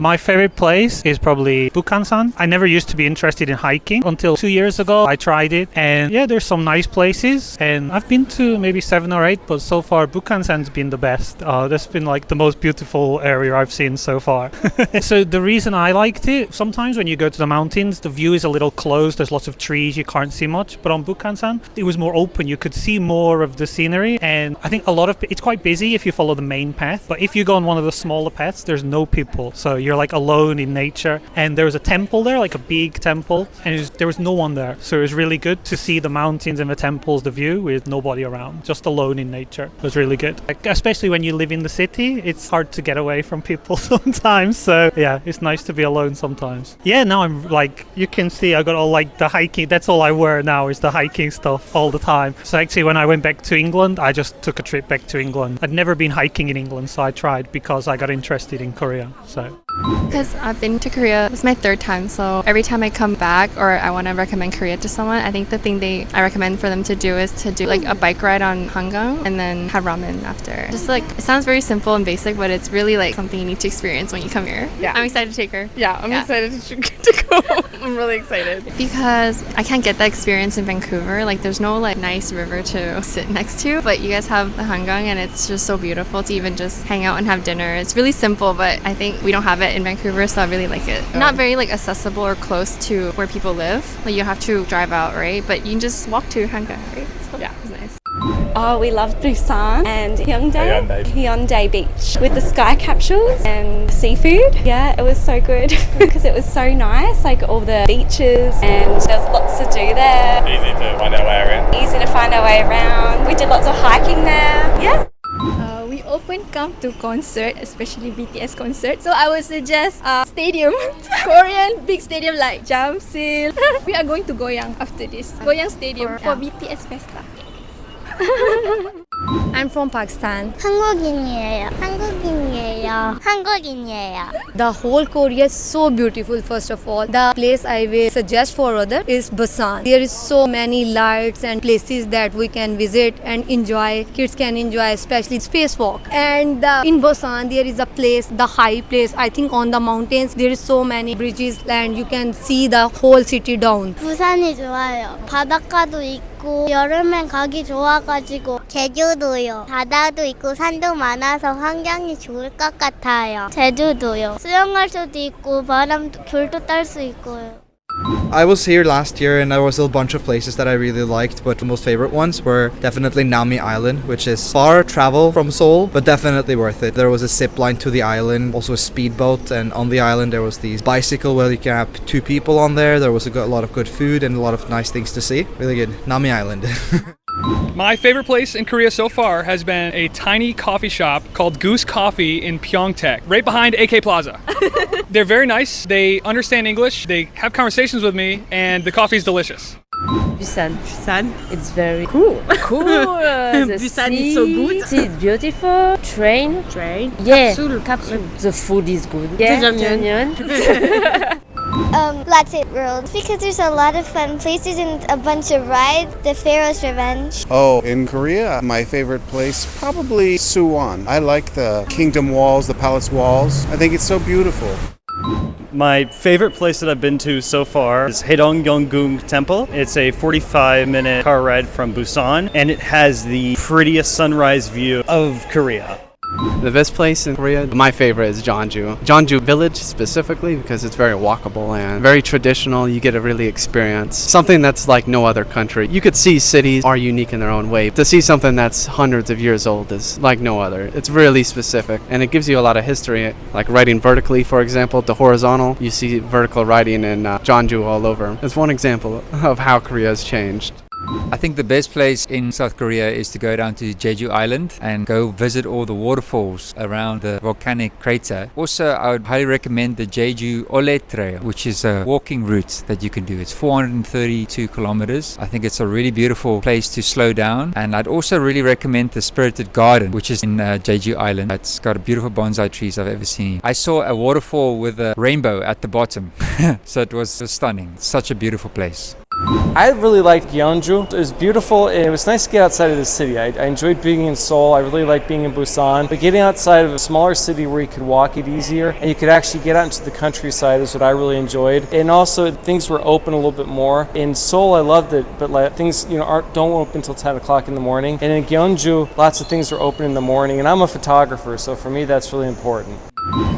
My favorite place is probably Bukhansan. I never used to be interested in hiking until 2 years ago. I tried it, and yeah, there's some nice places, and I've been to maybe 7 or 8, but so far Bukhansan's been the best. That's been like the most beautiful area I've seen so far. So the reason I liked it, sometimes when you go to the mountains, the view is a little closed. There's lots of trees, you can't see much, but on Bukhansan it was more open. You could see more of the scenery, and I think it's quite busy if you follow the main path, but if you go on one of the smaller paths, there's no people, so you're like alone in nature. And there was a temple there, like a big temple, and there was no one there, so it was really good to see the mountains and the temples, the view, with nobody around, just alone in nature. It was really good, like, especially when you live in the city. It's hard to get away from people sometimes, so yeah, it's nice to be alone sometimes. Yeah, now I'm like, you can see I got all like the hiking, that's all I wear now is the hiking stuff all the time. So actually when I went back to England, I just took a trip back to England. I'd never been hiking in England, so I tried because I got interested in Korea. So because I've been to Korea, it's my 3rd time, so every time I come back or I want to recommend Korea to someone, I think the thing I recommend for them to do is to do like a bike ride on Hangang and then have ramen after. Just like, it sounds very simple and basic, but it's really like something you need to experience when you come here. Yeah. I'm excited to take her. Yeah, I'm excited to go. I'm really excited. Because I can't get that experience in Vancouver. Like, there's no like nice river to sit next to, but you guys have the Hangang and it's just so beautiful to even just hang out and have dinner. It's really simple, but I think we don't have it in Vancouver, so I really like it. Not very like accessible or close to where people live. Like, you have to drive out, right? But you can just walk to Hangang, right? So yeah, it's nice. Oh, we loved Busan and Hyundai Beach with the sky capsules and seafood. Yeah, it was so good because it was so nice, like all the beaches, and there's lots to do there. Easy to find our way around. We did lots of hiking there. Yeah. We often come to concert, especially BTS concert. So I would suggest stadium, Korean big stadium like Jamsil. We are going to Goyang after this. Goyang Stadium for BTS Festa. I'm from Pakistan. 한국인이에요. The whole Korea is so beautiful. First of all, the place I will suggest for other is Busan. There is so many lights and places that we can visit and enjoy. Kids can enjoy, especially spacewalk. And in Busan, there is a place, the high place. I think on the mountains there is so many bridges and you can see the whole city down. 부산이 좋아요. 바닷가도 있고 여름엔 가기 좋아가지고 제주도요. 바다도 있고 산도 많아서 환경이 좋을 것 같아요. 제주도요. 수영할 수도 있고 바람도 졸도 딸 수 있고요. I was here last year and there was a bunch of places that I really liked, but the most favorite ones were definitely Nami Island, which is far travel from Seoul, but definitely worth it. There was a zip line to the island, also a speedboat, and on the island there was these bicycle where you can have 2 people on there. There was a lot of good food and a lot of nice things to see. Really good. Nami Island. My favorite place in Korea so far has been a tiny coffee shop called Goose Coffee in Pyeongtaek, right behind AK Plaza. They're very nice, they understand English, they have conversations with me, and the coffee is delicious. Busan. Busan. It's very cool. Cool. The Busan sea, is so good. Sea is beautiful. Train. Yeah. Capsule. The food is good. Yeah. Jajangmyeon. Latte World, because there's a lot of fun places and a bunch of rides. The Pharaoh's Revenge. Oh, in Korea, my favorite place, probably Suwon. I like the kingdom walls, the palace walls. I think it's so beautiful. My favorite place that I've been to so far is Haedong Gyeonggung Temple. It's a 45-minute car ride from Busan, and it has the prettiest sunrise view of Korea. The best place in Korea, my favorite is Jeonju. Jeonju Village specifically because it's very walkable and very traditional. You get to really experience something that's like no other country. You could see cities are unique in their own way. To see something that's hundreds of years old is like no other. It's really specific and it gives you a lot of history. Like riding vertically, for example, to horizontal, you see vertical riding in Jeonju all over. It's one example of how Korea has changed. I think the best place in South Korea is to go down to Jeju Island and go visit all the waterfalls around the volcanic crater. Also, I would highly recommend the Jeju Ole Trail, which is a walking route that you can do. It's 432 kilometers. I think it's a really beautiful place to slow down. And I'd also really recommend the Spirited Garden, which is in Jeju Island. It's got beautiful bonsai trees I've ever seen. I saw a waterfall with a rainbow at the bottom. So it was stunning. Such a beautiful place. I really liked Gyeongju. It was beautiful and it was nice to get outside of the city. I enjoyed being in Seoul. I really liked being in Busan. But getting outside of a smaller city where you could walk it easier and you could actually get out into the countryside is what I really enjoyed. And also things were open a little bit more. In Seoul I loved it, but like things don't open until 10 o'clock in the morning. And in Gyeongju lots of things were open in the morning. And I'm a photographer, so for me that's really important.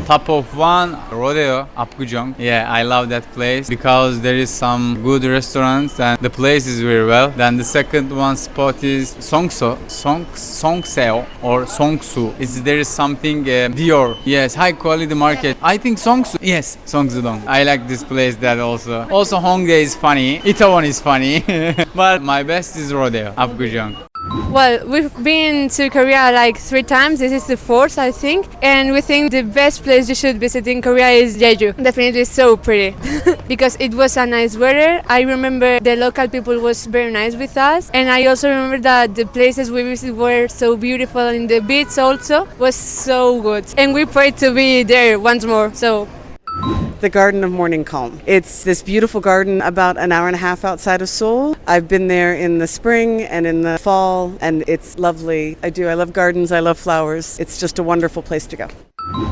Top of one, Rodeo, Apgujeong. Yeah, I love that place because there is some good restaurants and the place is very well. Then the second one spot is Songseo or Songsu. There is something Dior. Yes, high quality market. I think Songsu. Yes, Songsu-dong. I like this place that also. Also Hongdae is funny. Itaewon is funny. But my best is Rodeo, Apgujeong. Well, we've been to Korea like 3 times. This is the 4th, I think. And we think the best place you should visit in Korea is Jeju. Definitely so pretty. Because it was a nice weather. I remember the local people was very nice with us. And I also remember that the places we visited were so beautiful and the beach also was so good. And we prayed to be there once more. So the Garden of Morning Calm. It's this beautiful garden about an hour and a half outside of Seoul. I've been there in the spring and in the fall, and it's lovely. I love gardens, I love flowers. It's just a wonderful place to go.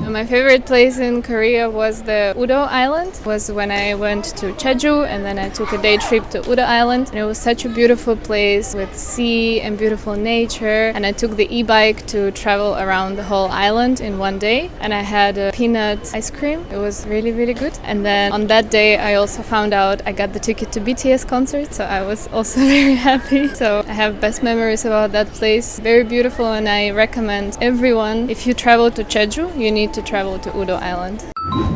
My favorite place in Korea was the Udo Island. It was when I went to Jeju and then I took a day trip to Udo Island. And it was such a beautiful place with sea and beautiful nature. And I took the e-bike to travel around the whole island in one day. And I had a peanut ice cream. It was really, really good. And then on that day I also found out I got the ticket to BTS concert. So I was also very happy. So I have best memories about that place. Very beautiful and I recommend everyone, if you travel to Jeju, you need to travel to Udo Island.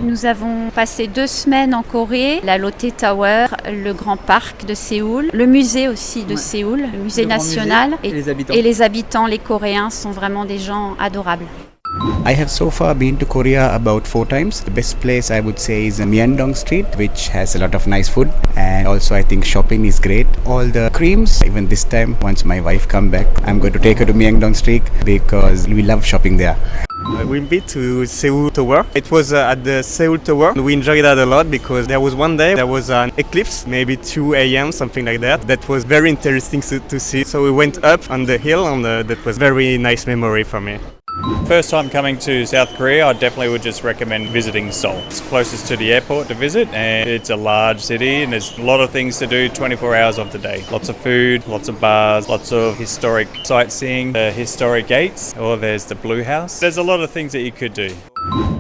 Nous avons passé 2 semaines en Corée, la Lotte Tower, le Grand Parc de Séoul, le musée aussi de Séoul, le musée national et les habitants, les Coréens sont vraiment des gens adorables. I have so far been to Korea about 4 times. The best place I would say is Myeongdong Street, which has a lot of nice food, and also I think shopping is great. All the creams, even this time once my wife come back, I'm going to take her to Myeongdong Street because we love shopping there. We've been to Seoul Tower. It was at the Seoul Tower. We enjoyed that a lot because there was one day there was an eclipse, maybe 2 a.m. something like that. That was very interesting to see. So we went up on the hill and that was very nice memory for me. First time coming to South Korea, I definitely would just recommend visiting Seoul. It's closest to the airport to visit and it's a large city and there's a lot of things to do 24 hours of the day. Lots of food, lots of bars, lots of historic sightseeing, the historic gates, or there's the Blue House. There's a lot of things that you could do.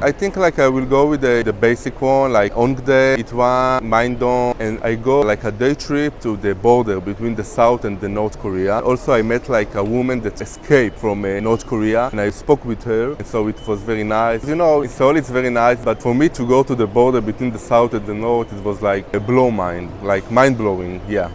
I think like I will go with the basic one, like Hongdae, Itaewon, Myeongdong, and I go like a day trip to the border between the South and the North Korea. Also, I met like a woman that escaped from North Korea, and I spoke with her, and so it was very nice. You know, in Seoul it's very nice, but for me to go to the border between the South and the North, it was like a mind blowing, yeah.